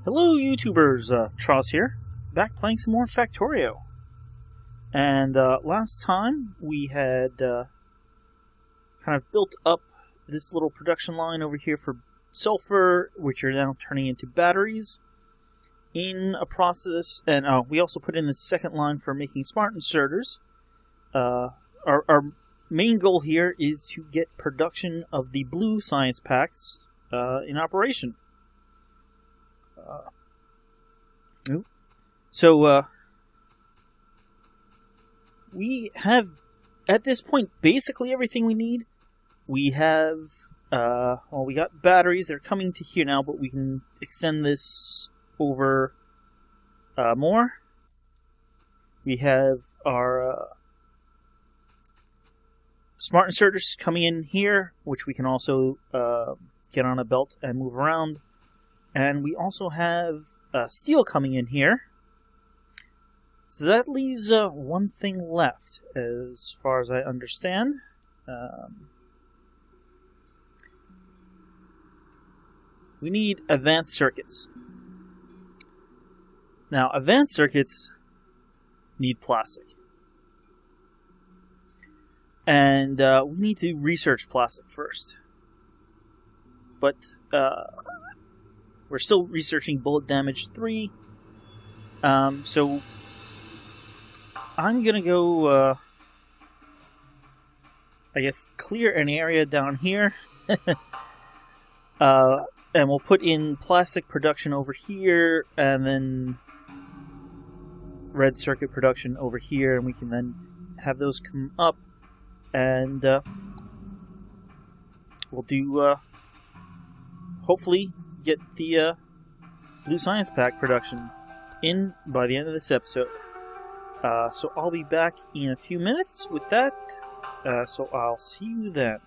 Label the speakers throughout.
Speaker 1: Hello YouTubers, Tross here, back playing some more Factorio. And last time we had kind of built up this little production line over here for sulfur, which are now turning into batteries in a process. And we also put in the second line for making smart inserters. Our main goal here is to get production of the blue science packs in operation. So, we have, at this point, basically everything we need. We have, we got batteries. They're coming to here now, but we can extend this over more. We have our smart inserters coming in here, which we can also get on a belt and move around. And we also have steel coming in here. So that leaves one thing left, as far as I understand. We need advanced circuits. Now, advanced circuits need plastic. And we need to research plastic first. But we're still researching bullet damage 3. So I'm going to go, I guess, clear an area down here. And we'll put in plastic production over here, and then red circuit production over here, and we can then have those come up, and we'll do, hopefully, get the blue science pack production in by the end of this episode. So I'll be back in a few minutes with that, so I'll see you then.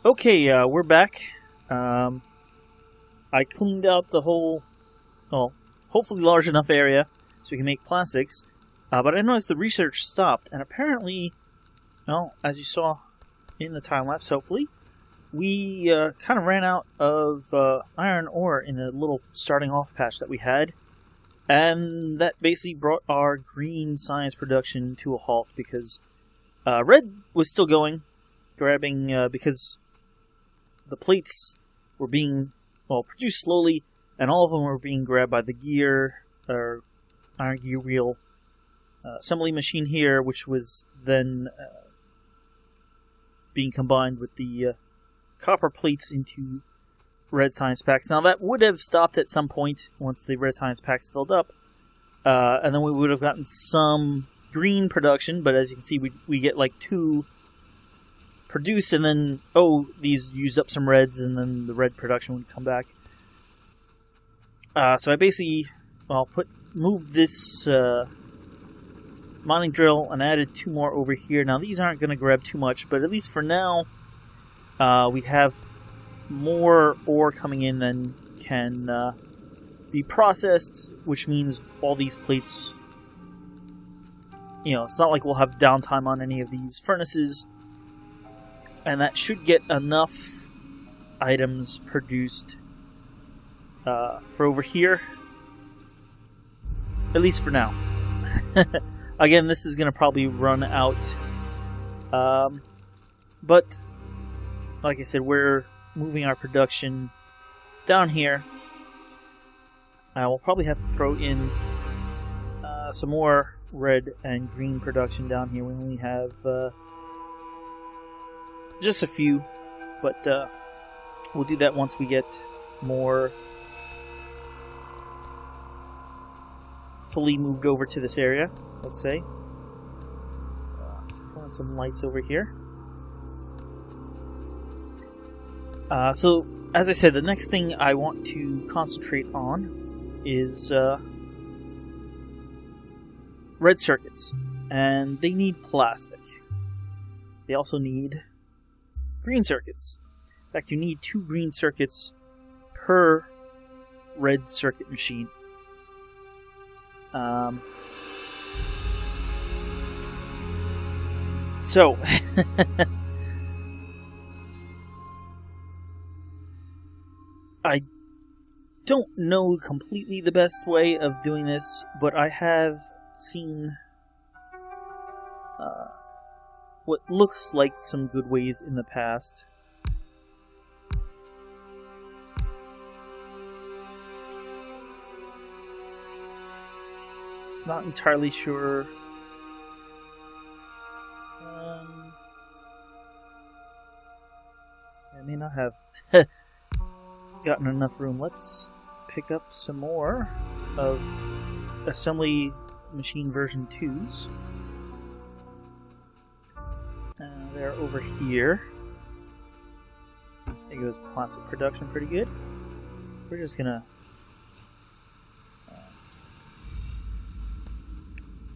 Speaker 1: Okay, we're back. I cleaned out the whole, well, hopefully large enough area so we can make plastics. But I noticed the research stopped, and apparently, well, as you saw in the time-lapse, hopefully, we kind of ran out of iron ore in the little starting-off patch that we had. And that basically brought our green science production to a halt, because red was still going, grabbing, because the plates were being, well, produced slowly, and all of them were being grabbed by the gear, or iron gear wheel assembly machine here, which was then being combined with the copper plates into red science packs. Now, that would have stopped at some point once the red science packs filled up, and then we would have gotten some green production, but as you can see, we get like 2 produced, and then, oh, these used up some reds, and then the red production would come back. So I basically, well, moved this mining drill and added 2 more over here. Now these aren't going to grab too much, but at least for now, we have more ore coming in than can be processed, which means all these plates, you know, it's not like we'll have downtime on any of these furnaces, and that should get enough items produced for over here, at least for now. Again, this is going to probably run out, but like I said, we're moving our production down here. We'll probably have to throw in some more red and green production down here. We only have just a few, but we'll do that once we get more fully moved over to this area, let's say. Throw in some lights over here. So, as I said, the next thing I want to concentrate on is red circuits, and they need plastic. They also need green circuits. In fact, you need 2 green circuits per red circuit machine. So I don't know completely the best way of doing this, but I have seen what looks like some good ways in the past. Not entirely sure. I may not have gotten enough room. Let's pick up some more of assembly machine version 2s. They're over here. There goes plastic production pretty good. We're just gonna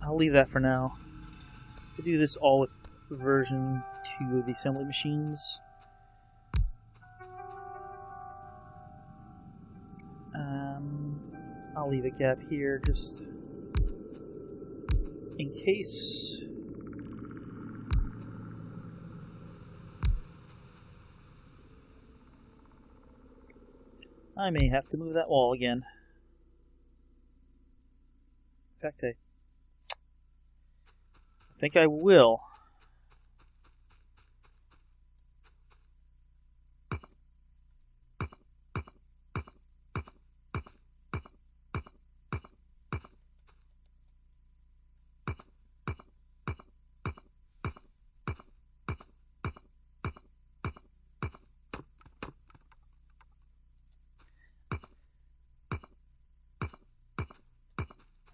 Speaker 1: I'll leave that for now. We'll do this all with version 2 of the assembly machines. I'll leave a gap here just in case. I may have to move that wall again. In fact, I think I will.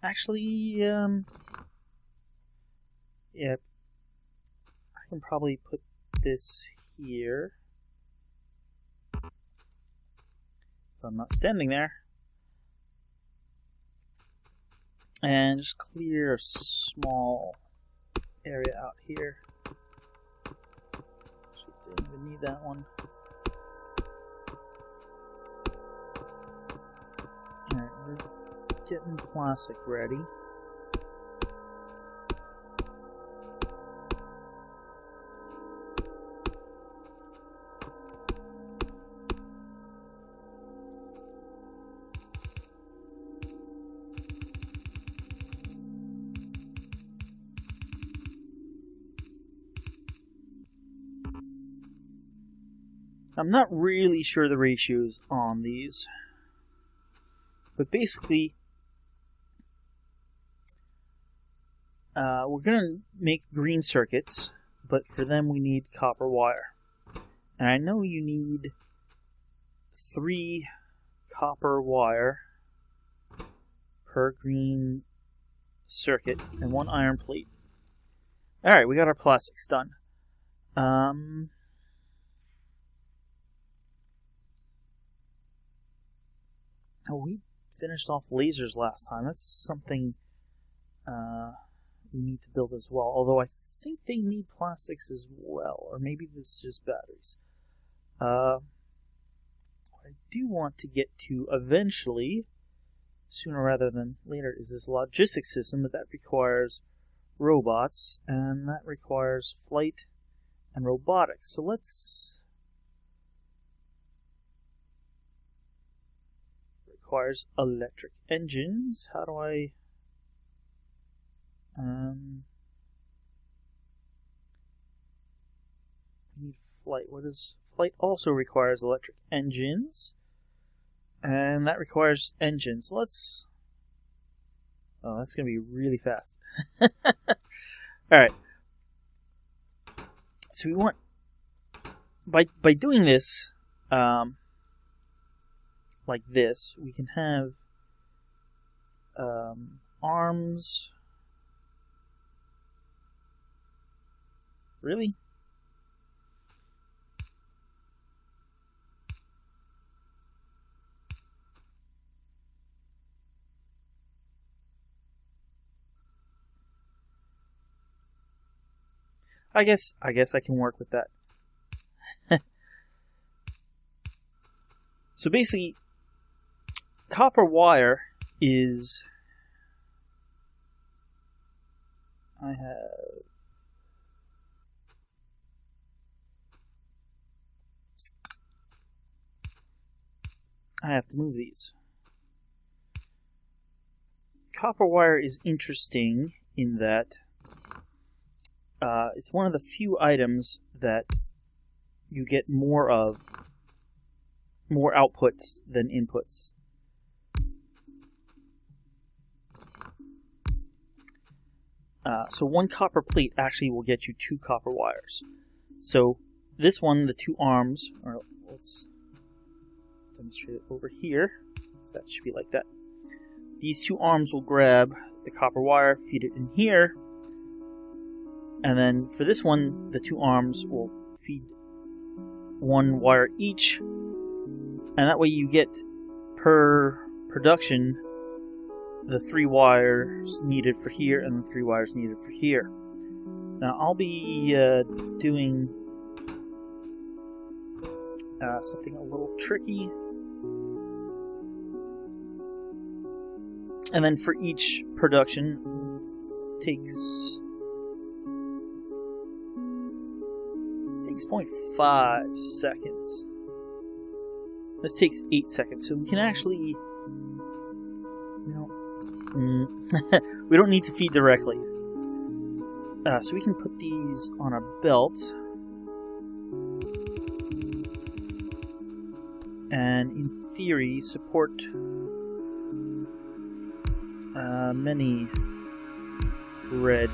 Speaker 1: Actually, yeah, I can probably put this here if I'm not standing there, and just clear a small area out here. Actually, didn't even need that one. Alright, we're getting plastic ready. I'm not really sure the ratios on these, but basically we're going to make green circuits, but for them we need copper wire. And I know you need 3 copper wire per green circuit and 1 iron plate. Alright, we got our plastics done. Oh, we finished off lasers last time. That's something we need to build as well. Although I think they need plastics as well. Or maybe this is just batteries. What I do want to get to eventually, sooner rather than later, is this logistics system, but that requires robots, and that requires flight and robotics. So let's... requires electric engines. How do I... we need flight. What is... Flight also requires electric engines. And that requires engines. Let's... Oh, that's going to be really fast. Alright. So we want... By doing this, like this, we can have arms. Really? I guess I can work with that. So basically, copper wire is... I have to move these. Copper wire is interesting in that it's one of the few items that you get more outputs than inputs. So one copper plate actually will get you 2 copper wires. So this one, the 2 arms, or let's demonstrate it over here. So that should be like that. These 2 arms will grab the copper wire, feed it in here, and then for this one, the 2 arms will feed 1 wire each, and that way you get per production the 3 wires needed for here and the 3 wires needed for here. Now I'll be doing something a little tricky. And then for each production, it takes 6.5 seconds. This takes 8 seconds, so we can actually, we don't need to feed directly. So we can put these on a belt. And in theory, support many red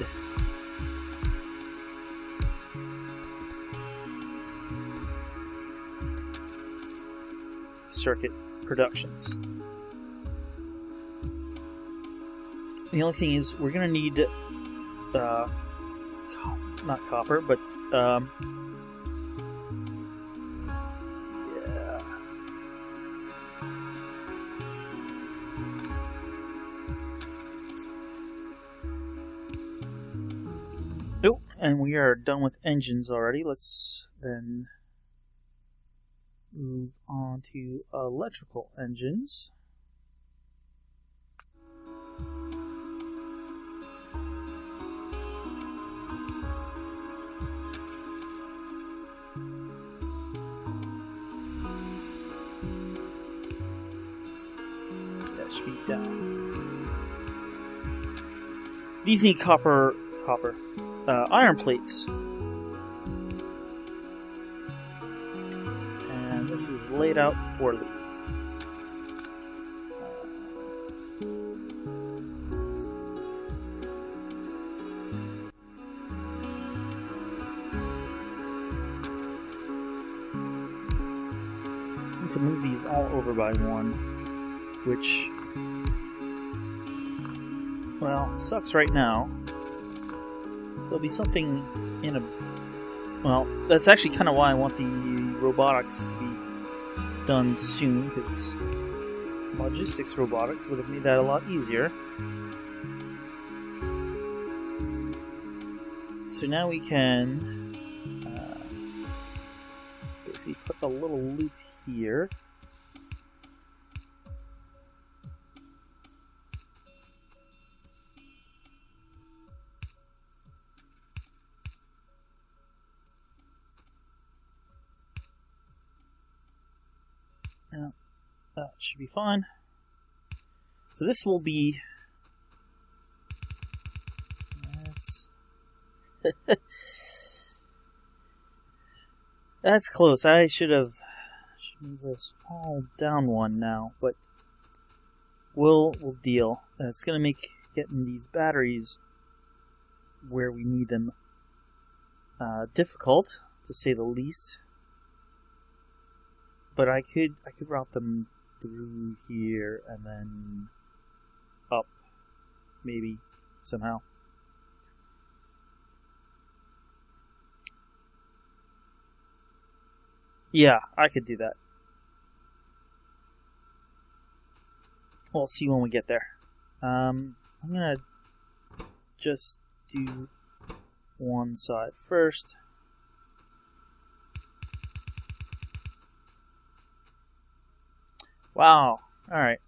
Speaker 1: circuit productions. The only thing is we're going to need not copper, but oh, and we are done with engines already. Let's then move on to electrical engines. That should be down. These need iron plates. And this is laid out poorly. Need to move these all over by 1, which, well, sucks right now. there'll be something in a... Well, that's actually kind of why I want the robotics to be done soon, because logistics robotics would have made that a lot easier. So now we can basically put a little loop here. Now, that should be fine. So this will be... That's close. I should move this all down one now, but we'll deal. It's gonna make getting these batteries where we need them difficult, to say the least. But I could route them through here and then up, maybe somehow. Yeah, I could do that. We'll see when we get there. I'm gonna just do one side first. Wow, alright.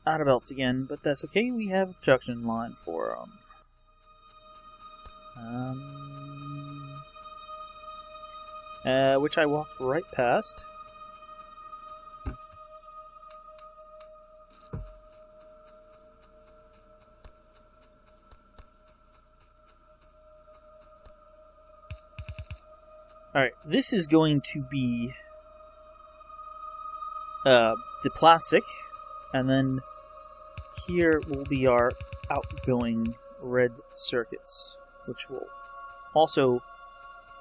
Speaker 1: Out of belts again, but that's okay. We have a production line for which I walked right past. Alright, this is going to be the plastic, and then here will be our outgoing red circuits, which will also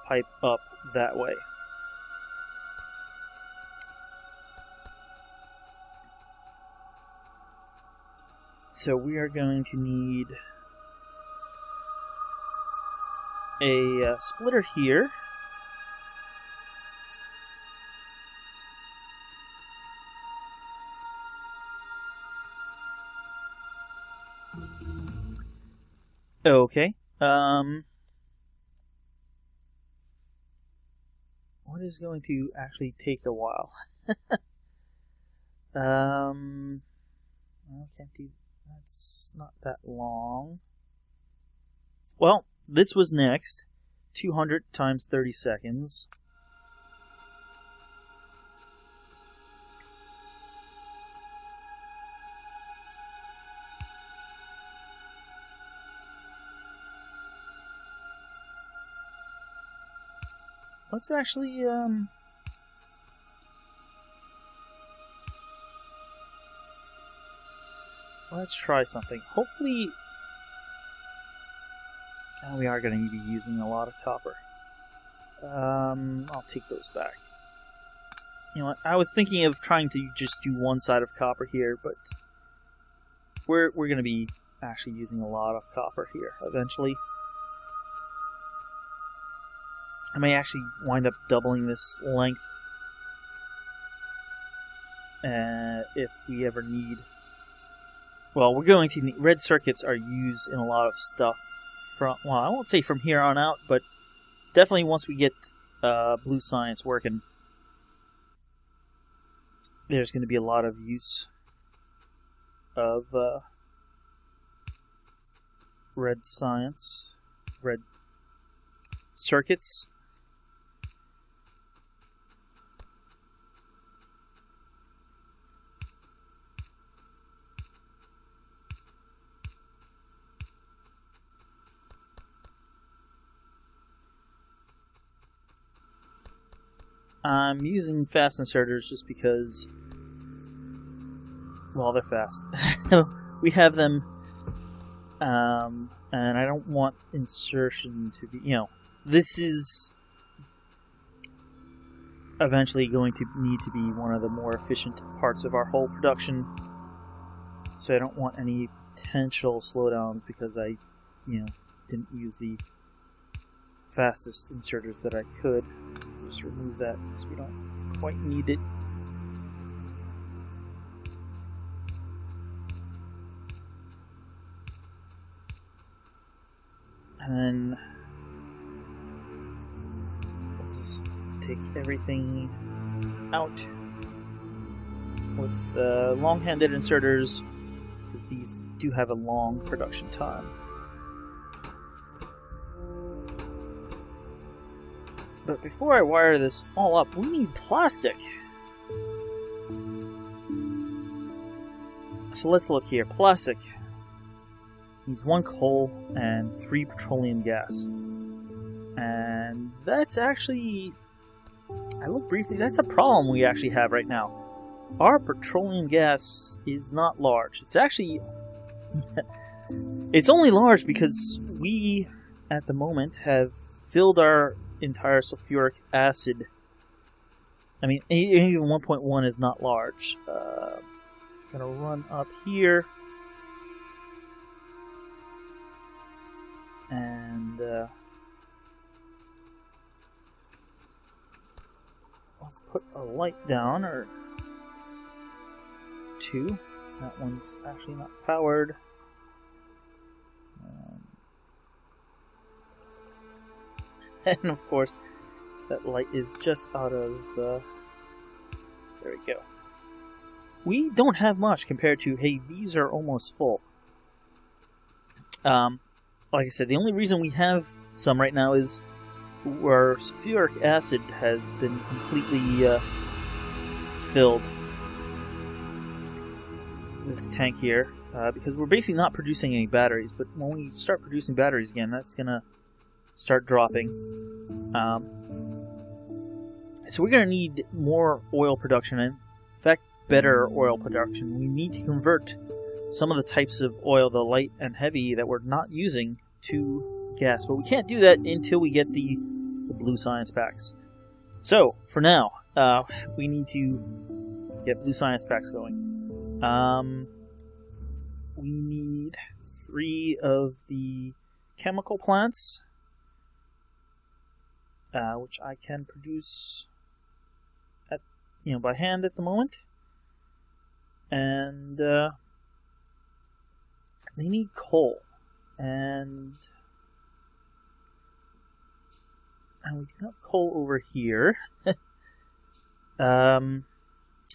Speaker 1: pipe up that way. So we are going to need a splitter here. Okay. What is going to actually take a while? I can't do... That's not that long. Well, this was next. 200 times 30 seconds. Let's actually, let's try something. Hopefully, we are going to be using a lot of copper. I'll take those back. You know what? I was thinking of trying to just do one side of copper here, but we're going to be actually using a lot of copper here eventually. I may actually wind up doubling this length if we ever need. Well, we're going to need... Red circuits are used in a lot of stuff from... Well, I won't say from here on out, but definitely once we get blue science working, there's going to be a lot of use of red science, red circuits. I'm using fast inserters just because, well, they're fast. We have them, and I don't want insertion to be, this is eventually going to need to be one of the more efficient parts of our whole production, so I don't want any potential slowdowns because I didn't use the fastest inserters that I could. Just remove that because we don't quite need it. And then let's just take everything out with long-handed inserters, because these do have a long production time. But before I wire this all up, we need plastic. So let's look here. Plastic needs 1 coal and 3 petroleum gas. And that's actually, I looked briefly, that's a problem we actually have right now. Our petroleum gas is not large. It's actually, it's only large because we, at the moment, have filled our entire sulfuric acid. I mean, even 1.1 is not large. Gonna run up here. And let's put a light down, or 2. That one's actually not powered. And of course, that light is just out of... there we go. We don't have much compared to, hey, these are almost full. Like I said, the only reason we have some right now is our sulfuric acid has been completely filled. This tank here, because we're basically not producing any batteries, but when we start producing batteries again, that's gonna start dropping. So we're gonna need more oil production, and in fact, better oil production. We need to convert some of the types of oil, the light and heavy, that we're not using to gas, but we can't do that until we get the blue science packs. So for now, we need to get blue science packs going. We need 3 of the chemical plants, which I can produce at by hand at the moment, and they need coal, and we do have coal over here.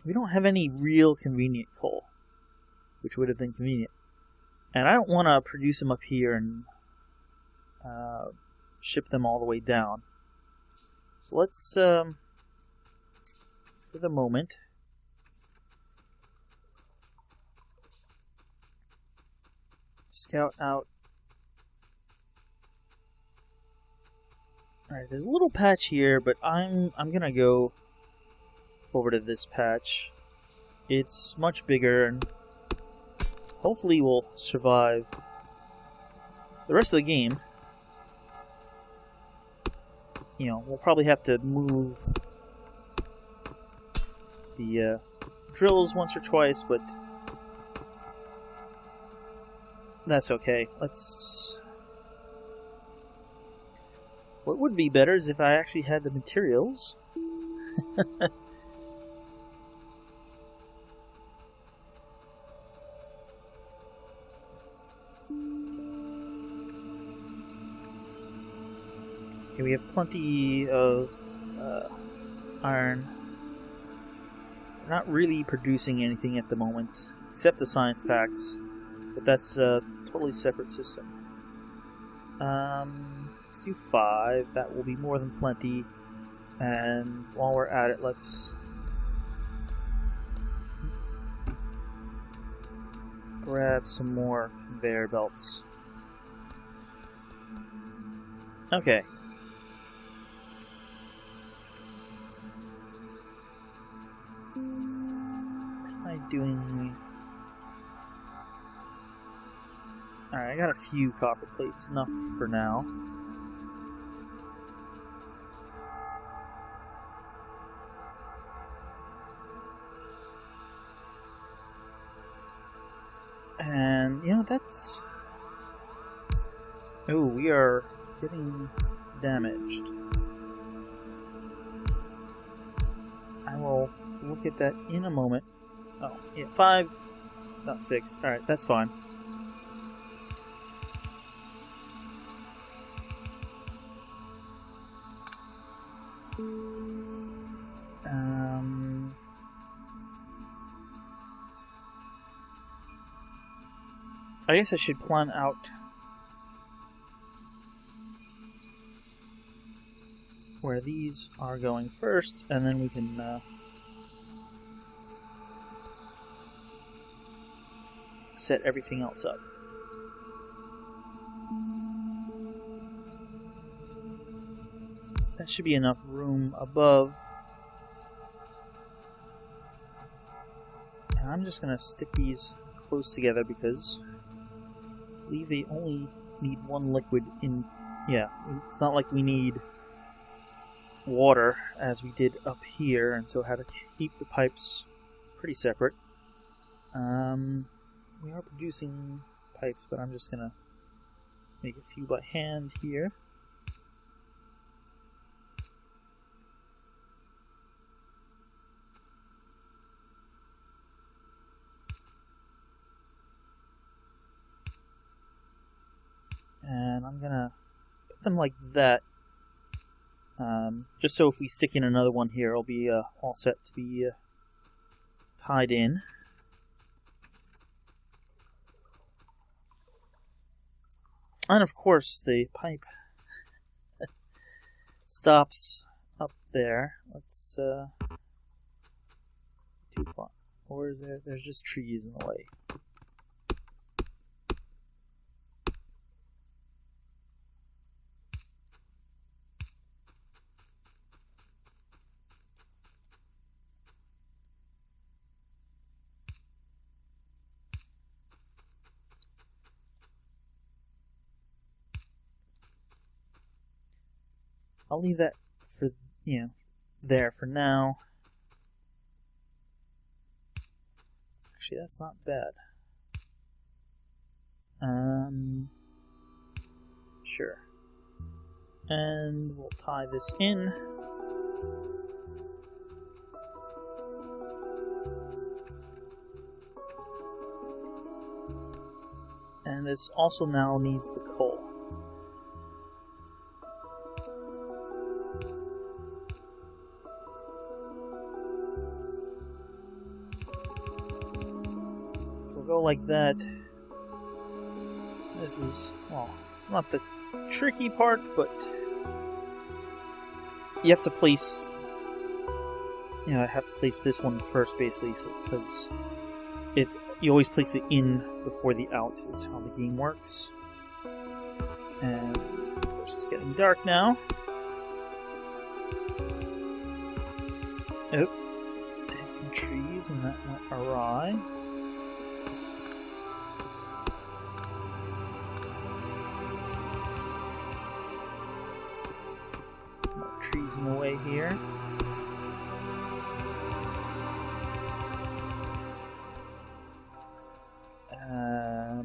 Speaker 1: We don't have any real convenient coal, which would have been convenient. And I don't want to produce them up here and ship them all the way down. So let's, for the moment, scout out. Alright, there's a little patch here, but I'm gonna go over to this patch. It's much bigger, and hopefully we'll survive the rest of the game. We'll probably have to move the drills once or twice, but that's okay. What would be better is if I actually had the materials. Okay, we have plenty of iron. We're not really producing anything at the moment, except the science packs, but that's a totally separate system. Let's do 5. That will be more than plenty. And while we're at it, let's grab some more conveyor belts. Okay. What am I doing? Alright, I got a few copper plates, enough for now. And, that's... Oh, we are getting damaged. I will look at that in a moment. Oh, yeah, 5, not 6. Alright, that's fine. I guess I should plan out where these are going first, and then we can set everything else up. That should be enough room above. And I'm just going to stick these close together because I believe they only need one liquid in. Yeah, it's not like we need water as we did up here, and so I had to keep the pipes pretty separate. We are producing pipes, but I'm just gonna make a few by hand here. And I'm gonna put them like that. Just so if we stick in another one here, it'll be all set to be tied in. And of course, the pipe stops up there. Let's too far. Or is there? There's just trees in the way. I'll leave that for, there for now. Actually, that's not bad. Sure. And we'll tie this in. And this also now needs the coal. So we'll go like that. This is, well, not the tricky part, but you have to place, I have to place this one first, basically, so, because you always place the in before the out is how the game works. And of course it's getting dark now. Oh, hit some trees and that went awry. Trees in the way here. A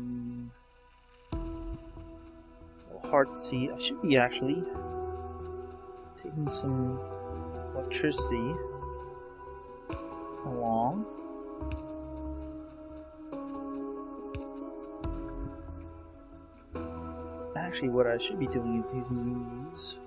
Speaker 1: little hard to see. I should be actually taking some electricity along. Actually, what I should be doing is using these.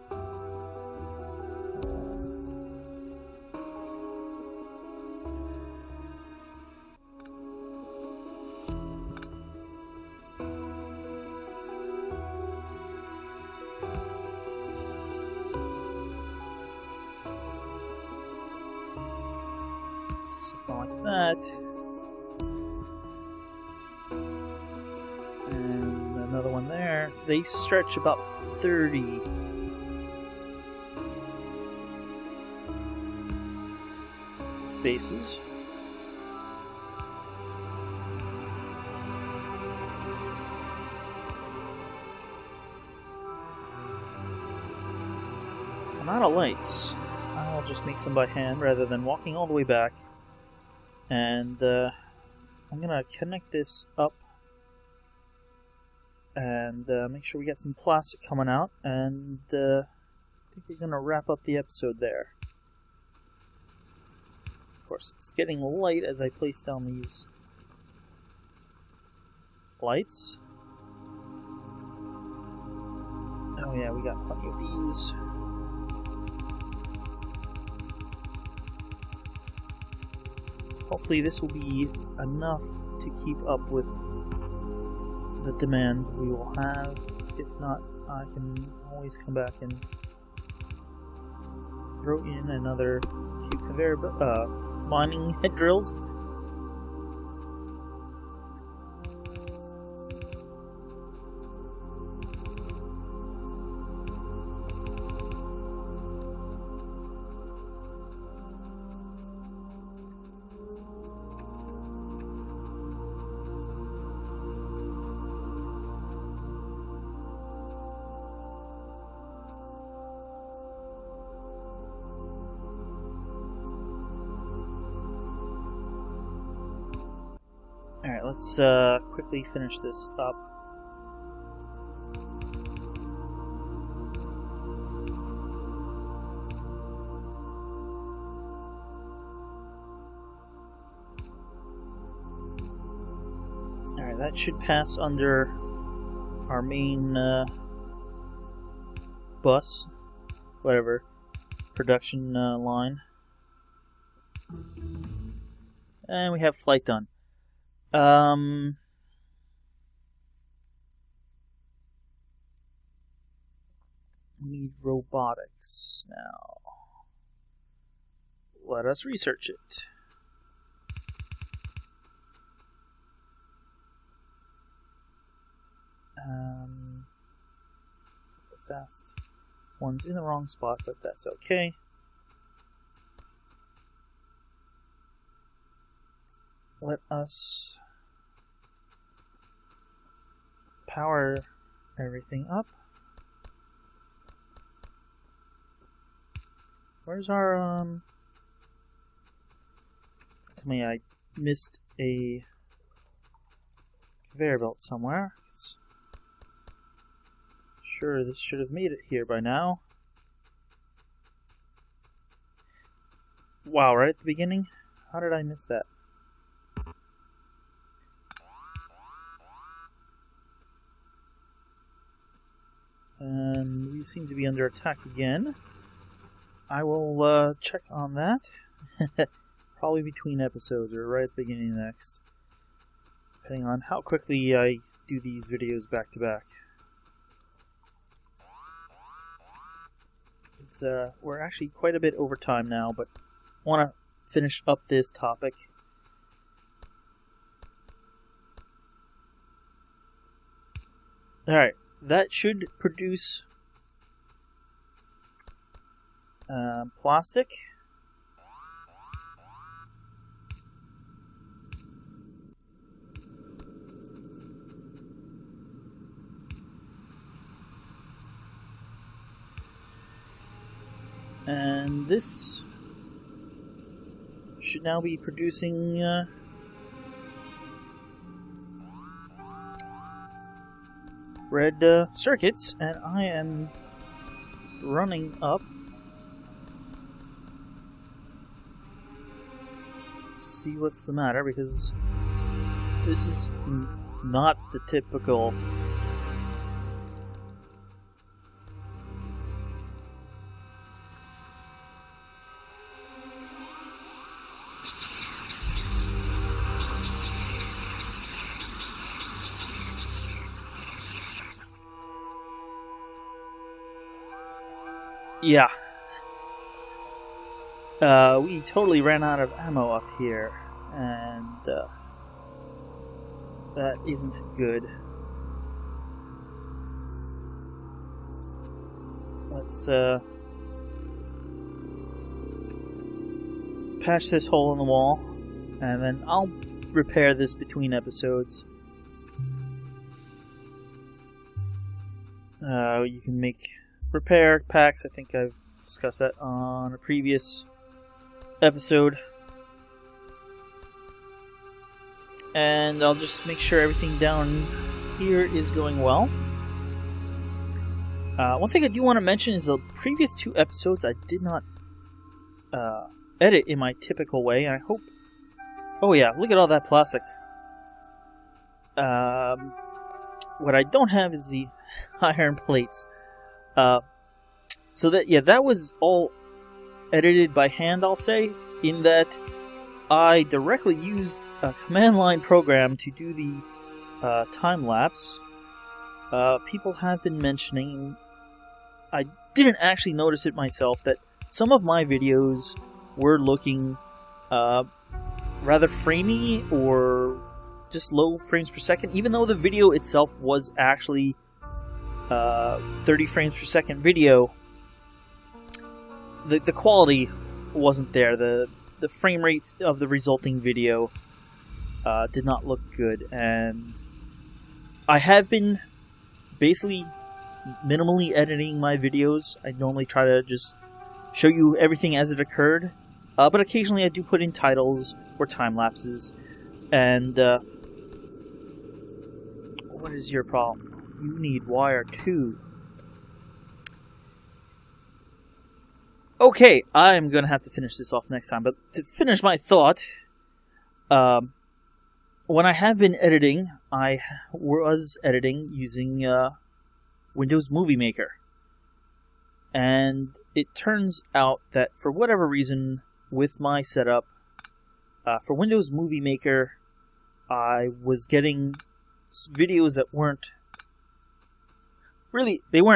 Speaker 1: Something like that. And another one there. They stretch about 30 spaces. I'm out of lights. I'll just make some by hand rather than walking all the way back. And I'm gonna connect this up and make sure we get some plastic coming out, and I think we're going to wrap up the episode there. Of course, it's getting light as I place down these lights. Oh yeah, we got plenty of these. Hopefully this will be enough to keep up with the demand we will have. If not, I can always come back and throw in another few conveyor mining head drills. Alright, let's quickly finish this up. Alright, that should pass under our main bus, whatever, production line. And we have flight done. We need robotics now. Let us research it. The fast one's in the wrong spot, but that's okay. Let us power everything up. Where's our tell me I missed a conveyor belt somewhere. Sure, this should have made it here by now. Wow, right at the beginning? How did I miss that? And we seem to be under attack again. I will check on that. Probably between episodes or right at the beginning of the next. Depending on how quickly I do these videos back to back. We're actually quite a bit over time now, but I want to finish up this topic. Alright, that should produce plastic. And this should now be producing red circuits, and I am running up to see what's the matter, because this is not the typical Yeah. We totally ran out of ammo up here, and that isn't good. Let's patch this hole in the wall, and then I'll repair this between episodes. You can make repair packs. I think I've discussed that on a previous episode. And I'll just make sure everything down here is going well. One thing I do want to mention is the previous 2 episodes I did not edit in my typical way, and I hope... Oh yeah, look at all that plastic. What I don't have is the iron plates. So that was all edited by hand, I'll say, in that I directly used a command line program to do the time-lapse. People have been mentioning, I didn't actually notice it myself, that some of my videos were looking rather framey or just low frames per second, even though the video itself was actually 30 frames per second video. The quality wasn't there. The frame rate of the resulting video did not look good, and I have been basically minimally editing my videos. I normally try to just show you everything as it occurred, but occasionally I do put in titles or time lapses. And what is your problem? You need wire 2. Okay, I'm gonna have to finish this off next time, but to finish my thought, when I have been editing, I was editing using Windows Movie Maker. And it turns out that for whatever reason, with my setup, for Windows Movie Maker, I was getting videos that weren't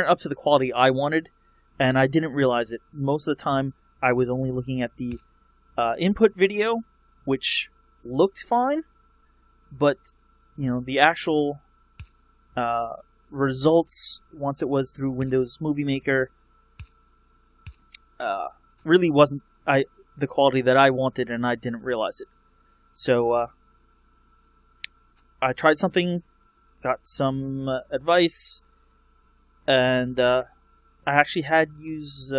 Speaker 1: up to the quality I wanted, and I didn't realize it. Most of the time, I was only looking at the input video, which looked fine, but the actual results, once it was through Windows Movie Maker, really wasn't the quality that I wanted, and I didn't realize it. So I tried something, got some advice, and I actually had used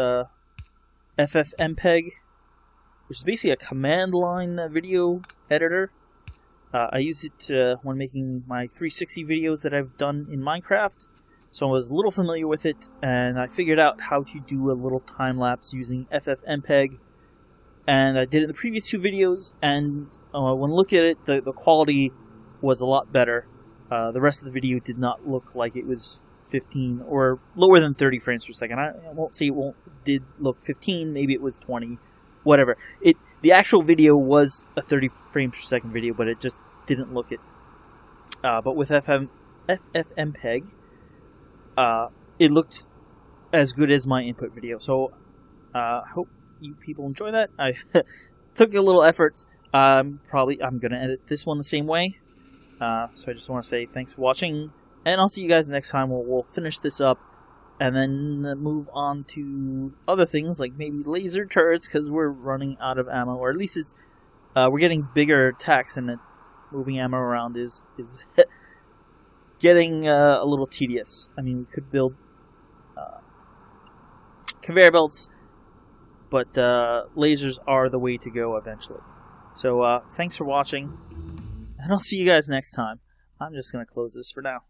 Speaker 1: FFmpeg, which is basically a command line video editor. I used it when making my 360 videos that I've done in Minecraft, so I was a little familiar with it, and I figured out how to do a little time-lapse using FFmpeg, and I did it in the previous 2 videos, and when I look at it, the quality was a lot better. The rest of the video did not look like it was 15 or lower than 30 frames per second. I won't say did look 15, maybe it was 20, whatever. The actual video was a 30 frames per second video, but it just didn't look it. But with FFmpeg, it looked as good as my input video. So I hope you people enjoy that. I took a little effort. I'm going to edit this one the same way. So I just want to say thanks for watching, and I'll see you guys next time. We'll finish this up and then move on to other things like maybe laser turrets, because we're running out of ammo, or at least it's we're getting bigger attacks, and moving ammo around is getting a little tedious. I mean, we could build conveyor belts, but lasers are the way to go eventually. So thanks for watching, and I'll see you guys next time. I'm just going to close this for now.